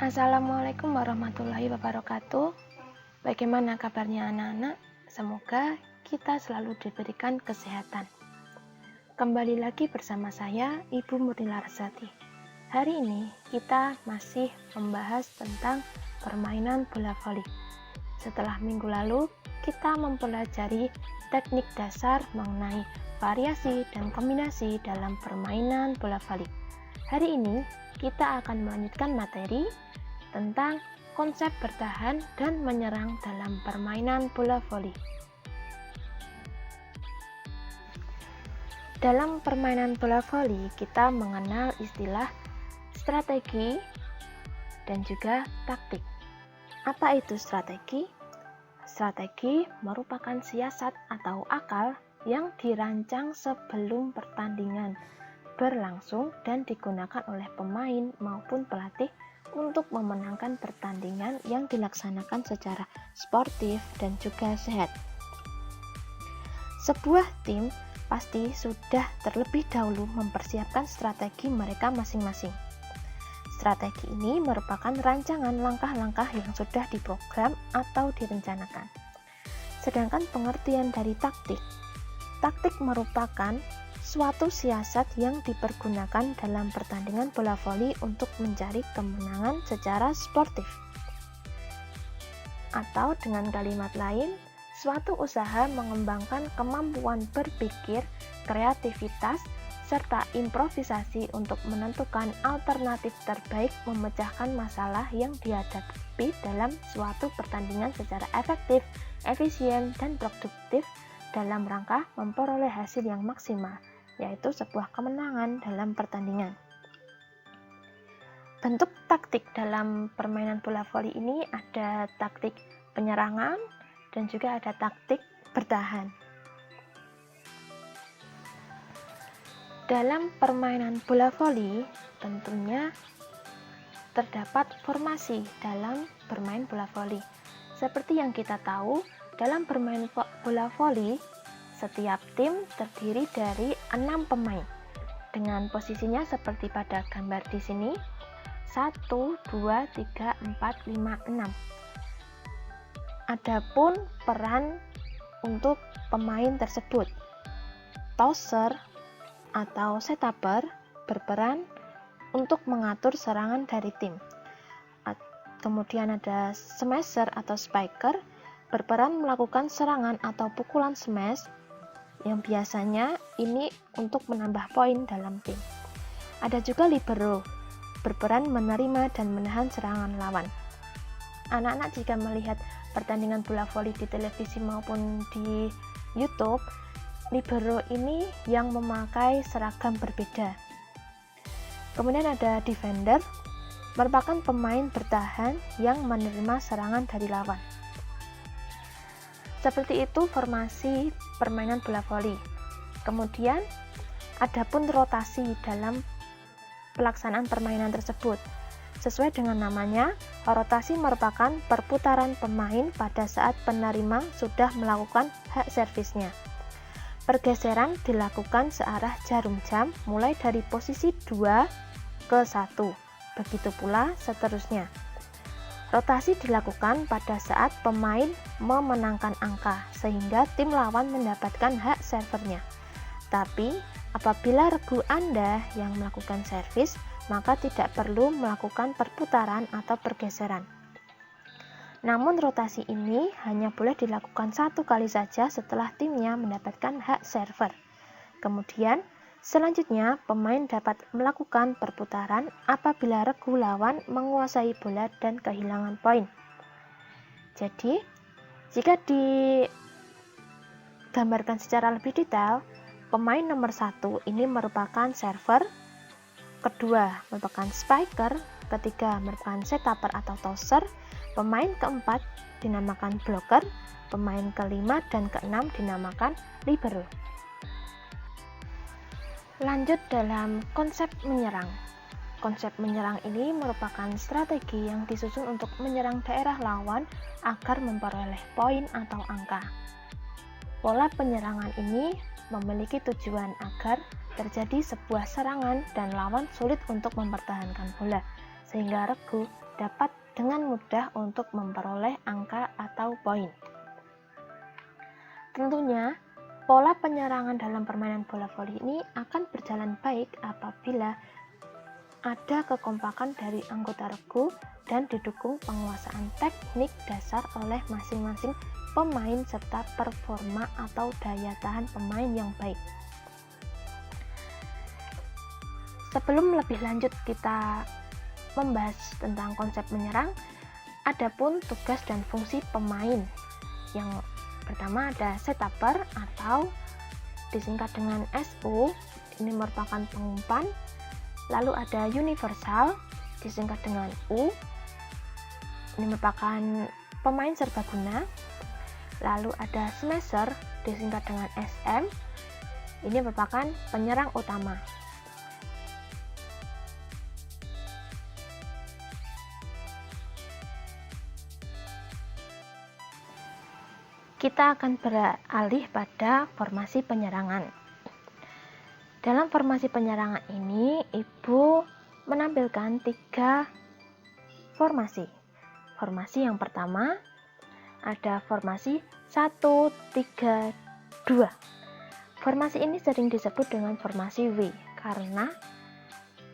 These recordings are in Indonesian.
Assalamualaikum warahmatullahi wabarakatuh. Bagaimana kabarnya anak-anak? Semoga kita selalu diberikan kesehatan. Kembali lagi bersama saya, Ibu Murni Larsati. Hari ini kita masih membahas tentang permainan bola voli. Setelah minggu lalu, kita mempelajari teknik dasar mengenai variasi dan kombinasi dalam permainan bola voli. Hari ini kita akan melanjutkan materi tentang konsep bertahan dan menyerang dalam permainan bola voli. Dalam permainan bola voli, kita mengenal istilah strategi dan juga taktik. Apa itu strategi? Strategi merupakan siasat atau akal yang dirancang sebelum pertandingan berlangsung dan digunakan oleh pemain maupun pelatih untuk memenangkan pertandingan yang dilaksanakan secara sportif dan juga sehat. Sebuah tim pasti sudah terlebih dahulu mempersiapkan strategi mereka masing-masing. Strategi ini merupakan rancangan langkah-langkah yang sudah diprogram atau direncanakan. Sedangkan pengertian dari taktik merupakan suatu siasat yang dipergunakan dalam pertandingan bola voli untuk mencari kemenangan secara sportif. Atau dengan kalimat lain, suatu usaha mengembangkan kemampuan berpikir, kreativitas, serta improvisasi untuk menentukan alternatif terbaik memecahkan masalah yang dihadapi dalam suatu pertandingan secara efektif, efisien, dan produktif dalam rangka memperoleh hasil yang maksimal, yaitu sebuah kemenangan dalam pertandingan. Bentuk taktik dalam permainan bola voli ini ada taktik penyerangan dan juga ada taktik bertahan. Dalam permainan bola voli tentunya terdapat formasi dalam bermain bola voli. Seperti yang kita tahu, dalam bermain bola voli setiap tim terdiri dari 6 pemain dengan posisinya seperti pada gambar di sini 1, 2, 3, 4, 5, 6. Adapun peran untuk pemain tersebut, tosser atau setuper berperan untuk mengatur serangan dari tim. Kemudian ada smasher atau spiker berperan melakukan serangan atau pukulan smash yang biasanya ini untuk menambah poin dalam tim. Ada juga libero, berperan menerima dan menahan serangan lawan. Anak-anak jika melihat pertandingan bola voli di televisi maupun di YouTube, libero ini yang memakai seragam berbeda. Kemudian ada defender, merupakan pemain bertahan yang menerima serangan dari lawan. Seperti itu formasi permainan bola voli. Kemudian, adapun rotasi dalam pelaksanaan permainan tersebut. Sesuai dengan namanya, rotasi merupakan perputaran pemain pada saat penerima sudah melakukan hak servisnya. Pergeseran dilakukan searah jarum jam mulai dari posisi 2 ke 1. Begitu pula seterusnya. Rotasi dilakukan pada saat pemain memenangkan angka sehingga tim lawan mendapatkan hak servernya. Tapi apabila regu Anda yang melakukan servis, maka tidak perlu melakukan perputaran atau pergeseran. Namun rotasi ini hanya boleh dilakukan 1 kali saja setelah timnya mendapatkan hak server. Kemudian selanjutnya, pemain dapat melakukan perputaran apabila regu lawan menguasai bola dan kehilangan poin. Jadi, jika digambarkan secara lebih detail, pemain nomor 1 ini merupakan server, kedua merupakan spiker, ketiga merupakan setuper atau tosser, pemain keempat dinamakan blocker, pemain kelima dan keenam dinamakan libero. Lanjut dalam konsep menyerang. Konsep menyerang ini merupakan strategi yang disusun untuk menyerang daerah lawan agar memperoleh poin atau angka. Pola penyerangan ini memiliki tujuan agar terjadi sebuah serangan dan lawan sulit untuk mempertahankan bola, sehingga regu dapat dengan mudah untuk memperoleh angka atau poin. Tentunya, pola penyerangan dalam permainan bola voli ini akan berjalan baik apabila ada kekompakan dari anggota regu dan didukung penguasaan teknik dasar oleh masing-masing pemain serta performa atau daya tahan pemain yang baik. Sebelum lebih lanjut kita membahas tentang konsep menyerang, adapun tugas dan fungsi pemain. Yang pertama ada setuper atau disingkat dengan SU, ini merupakan pengumpan. Lalu ada universal, disingkat dengan U, ini merupakan pemain serbaguna. Lalu ada smasher, disingkat dengan SM, ini merupakan penyerang utama. Kita akan beralih pada formasi penyerangan. Dalam formasi penyerangan ini, Ibu menampilkan 3 formasi. Formasi yang pertama ada formasi 1-3-2. Formasi ini sering disebut dengan formasi W karena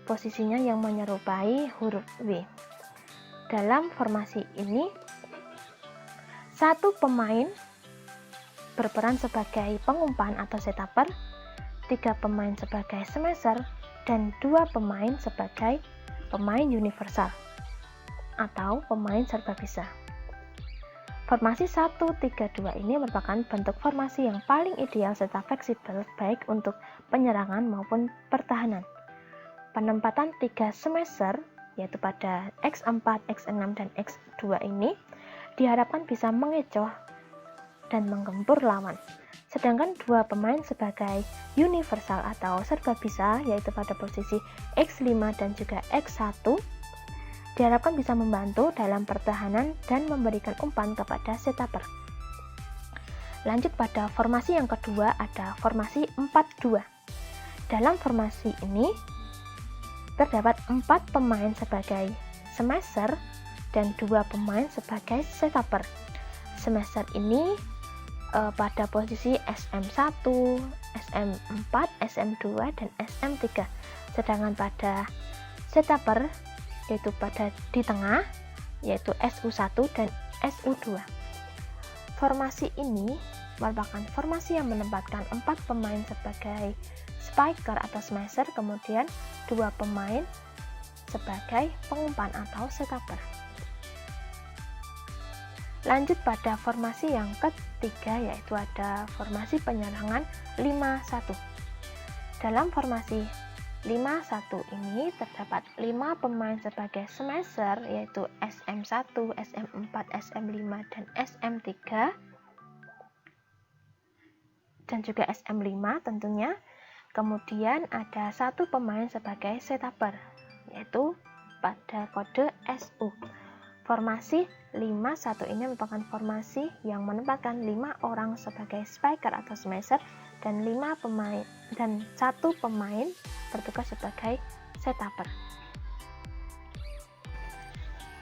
posisinya yang menyerupai huruf W. Dalam formasi ini, satu pemain berperan sebagai pengumpan atau setuper, 3 pemain sebagai smasher, dan 2 pemain sebagai pemain universal atau pemain serba bisa. Formasi 1-3-2 ini merupakan bentuk formasi yang paling ideal serta fleksibel baik untuk penyerangan maupun pertahanan. Penempatan 3 smasher yaitu pada X4, X6, dan X2 ini diharapkan bisa mengecoh dan menggempur lawan. Sedangkan 2 pemain sebagai universal atau serba bisa yaitu pada posisi X5 dan juga X1 diharapkan bisa membantu dalam pertahanan dan memberikan umpan kepada setuper. Lanjut pada formasi yang kedua ada formasi 4-2. Dalam formasi ini terdapat 4 pemain sebagai smasher dan 2 pemain sebagai setuper. Smasher ini pada posisi SM1, SM4, SM2, dan SM3. Sedangkan pada setuper yaitu pada di tengah yaitu SU1 dan SU2. Formasi ini merupakan formasi yang menempatkan 4 pemain sebagai spiker atau smasher, kemudian 2 pemain sebagai pengumpan atau setuper. Lanjut pada formasi yang ketiga yaitu ada formasi penyerangan 5-1. Dalam formasi 5-1 ini terdapat 5 pemain sebagai smasher yaitu SM1, SM4, SM5, dan SM3 dan juga SM5 tentunya. Kemudian ada 1 pemain sebagai setuper yaitu pada kode SU. Formasi 5-1 ini merupakan formasi yang menempatkan 5 orang sebagai spiker atau smasher dan 1 pemain bertugas sebagai setuper.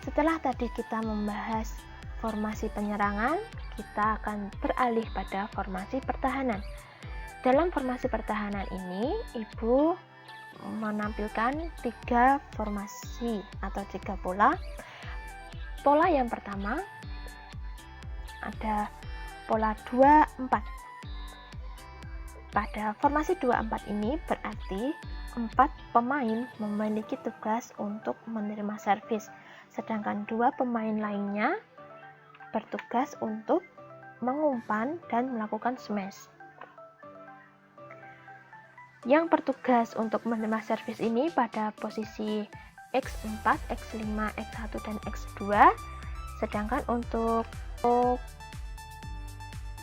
Setelah tadi kita membahas formasi penyerangan, kita akan beralih pada formasi pertahanan. Dalam formasi pertahanan ini, Ibu menampilkan 3 formasi atau 3 pola. Pola yang pertama ada pola 2-4. Pada formasi 2-4 ini berarti 4 pemain memiliki tugas untuk menerima servis, sedangkan 2 pemain lainnya bertugas untuk mengumpan dan melakukan smash. Yang bertugas untuk menerima servis ini pada posisi X4, X5, X1, dan X2, sedangkan untuk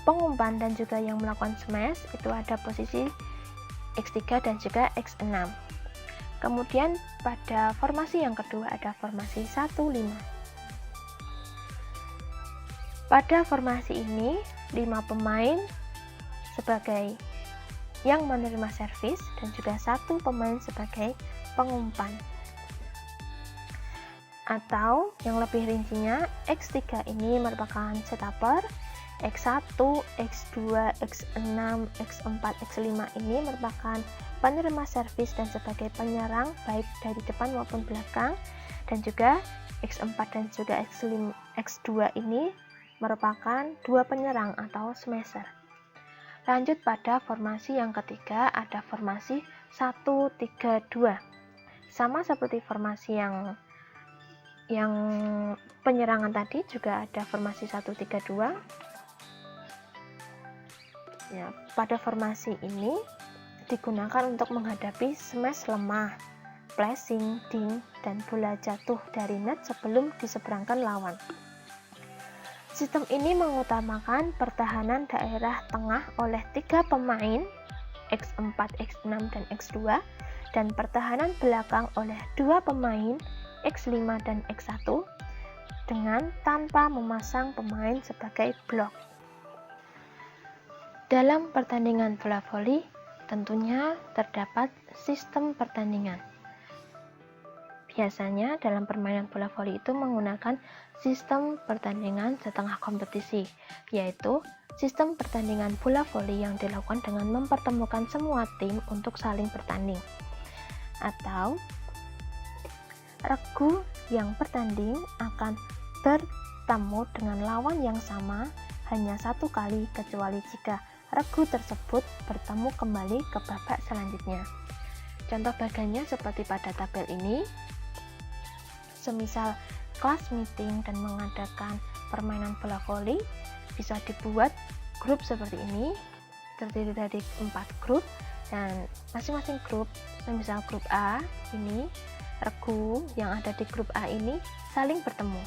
pengumpan dan juga yang melakukan smash itu ada posisi X3 dan juga X6. Kemudian pada formasi yang kedua ada formasi 1-5. Pada formasi ini 5 pemain sebagai yang menerima servis dan juga 1 pemain sebagai pengumpan. Atau yang lebih rincinya, X3 ini merupakan setuper, X1, X2, X6, X4, X5 ini merupakan penerima servis dan sebagai penyerang baik dari depan maupun belakang, dan juga X4 dan juga X2 ini merupakan dua penyerang atau smasher. Lanjut pada formasi yang ketiga, ada formasi 1-3-2. Sama seperti formasi yang penyerangan tadi, juga ada formasi 1-3-2. Ya, pada formasi ini digunakan untuk menghadapi smash lemah, flashing, ding, dan bola jatuh dari net sebelum diseberangkan lawan. Sistem ini mengutamakan pertahanan daerah tengah oleh 3 pemain X4, X6, dan X2, dan pertahanan belakang oleh 2 pemain X5 dan X1 dengan tanpa memasang pemain sebagai blok. Dalam pertandingan bola voli tentunya terdapat sistem pertandingan. Biasanya dalam permainan bola voli itu menggunakan sistem pertandingan setengah kompetisi, yaitu sistem pertandingan bola voli yang dilakukan dengan mempertemukan semua tim untuk saling bertanding. Atau regu yang bertanding akan bertemu dengan lawan yang sama hanya 1 kali, kecuali jika regu tersebut bertemu kembali ke babak selanjutnya. Contoh bagannya seperti pada tabel ini. Semisal kelas meeting dan mengadakan permainan bola voli, bisa dibuat grup seperti ini, terdiri dari 4 grup, dan masing-masing grup, semisal grup A ini, regu yang ada di grup A ini saling bertemu.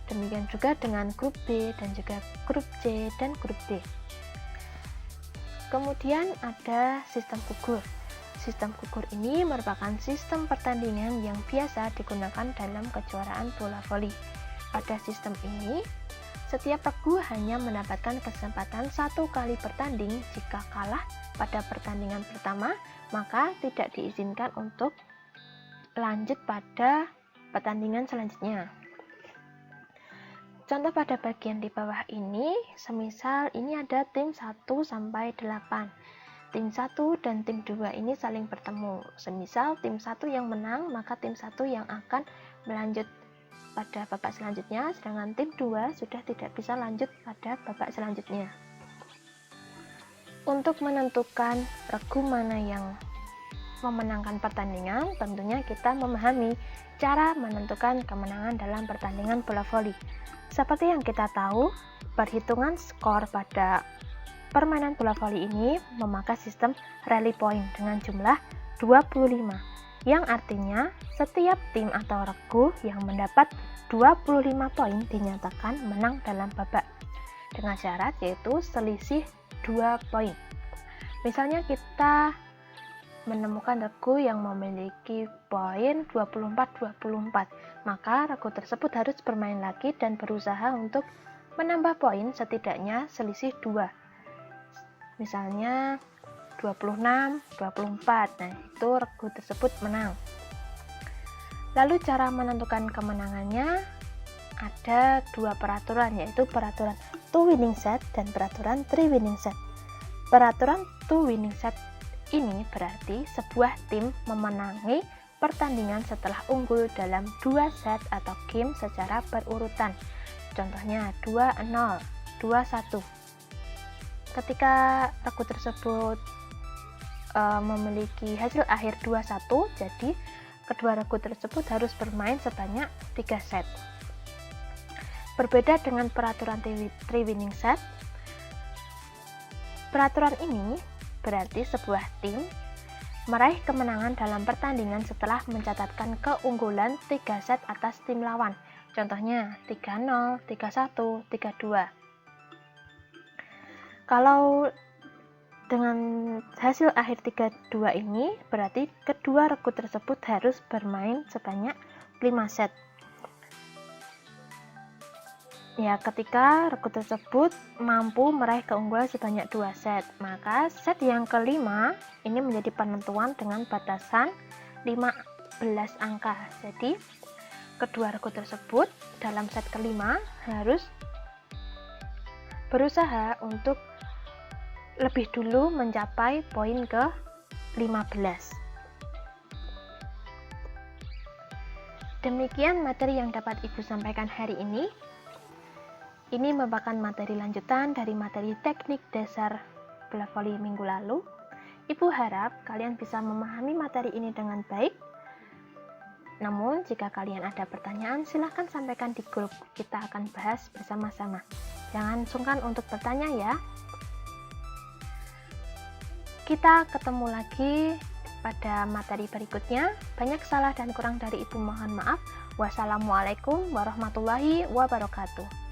Demikian juga dengan grup B dan juga grup C dan grup D. Kemudian ada sistem gugur. Sistem gugur ini merupakan sistem pertandingan yang biasa digunakan dalam kejuaraan bola voli. Pada sistem ini, setiap regu hanya mendapatkan kesempatan 1 kali bertanding. Jika kalah pada pertandingan pertama, maka tidak diizinkan untuk lanjut pada pertandingan selanjutnya. Contoh pada bagian di bawah ini, semisal ini ada tim 1 sampai 8. Tim 1 dan tim 2 ini saling bertemu. Semisal tim 1 yang menang, maka tim 1 yang akan melanjut pada babak selanjutnya, sedangkan tim 2 sudah tidak bisa lanjut pada babak selanjutnya. Untuk menentukan regu mana yang memenangkan pertandingan, tentunya kita memahami cara menentukan kemenangan dalam pertandingan bola voli. Seperti yang kita tahu, perhitungan skor pada permainan bola voli ini memakai sistem rally point dengan jumlah 25, yang artinya setiap tim atau regu yang mendapat 25 poin dinyatakan menang dalam babak, dengan syarat yaitu selisih 2 poin. Misalnya kita menemukan regu yang memiliki poin 24-24, maka regu tersebut harus bermain lagi dan berusaha untuk menambah poin setidaknya selisih 2. Misalnya 26-24, nah itu regu tersebut menang. Lalu cara menentukan kemenangannya ada 2 peraturan, yaitu peraturan 2 winning set dan peraturan 3 winning set. Peraturan 2 winning set ini berarti sebuah tim memenangi pertandingan setelah unggul dalam 2 set atau game secara berurutan. Contohnya 2-0, 2-1. Ketika regu tersebut memiliki hasil akhir 2-1, jadi kedua regu tersebut harus bermain sebanyak 3 set. Berbeda dengan peraturan 3 winning set, peraturan ini berarti sebuah tim meraih kemenangan dalam pertandingan setelah mencatatkan keunggulan 3 set atas tim lawan. Contohnya 3-0, 3-1, 3-2. Kalau dengan hasil akhir 3-2 ini, berarti kedua regu tersebut harus bermain sebanyak 5 set. Ya, ketika regu tersebut mampu meraih keunggulan sebanyak 2 set, maka set yang kelima ini menjadi penentuan dengan batasan 15 angka. Jadi, kedua regu tersebut dalam set kelima harus berusaha untuk lebih dulu mencapai poin ke-15. Demikian materi yang dapat Ibu sampaikan hari ini. Ini merupakan materi lanjutan dari materi teknik dasar bola voli minggu lalu. Ibu harap kalian bisa memahami materi ini dengan baik. Namun, jika kalian ada pertanyaan, silahkan sampaikan di grup. Kita akan bahas bersama-sama. Jangan sungkan untuk bertanya ya. Kita ketemu lagi pada materi berikutnya. Banyak salah dan kurang dari Ibu mohon maaf. Wassalamualaikum warahmatullahi wabarakatuh.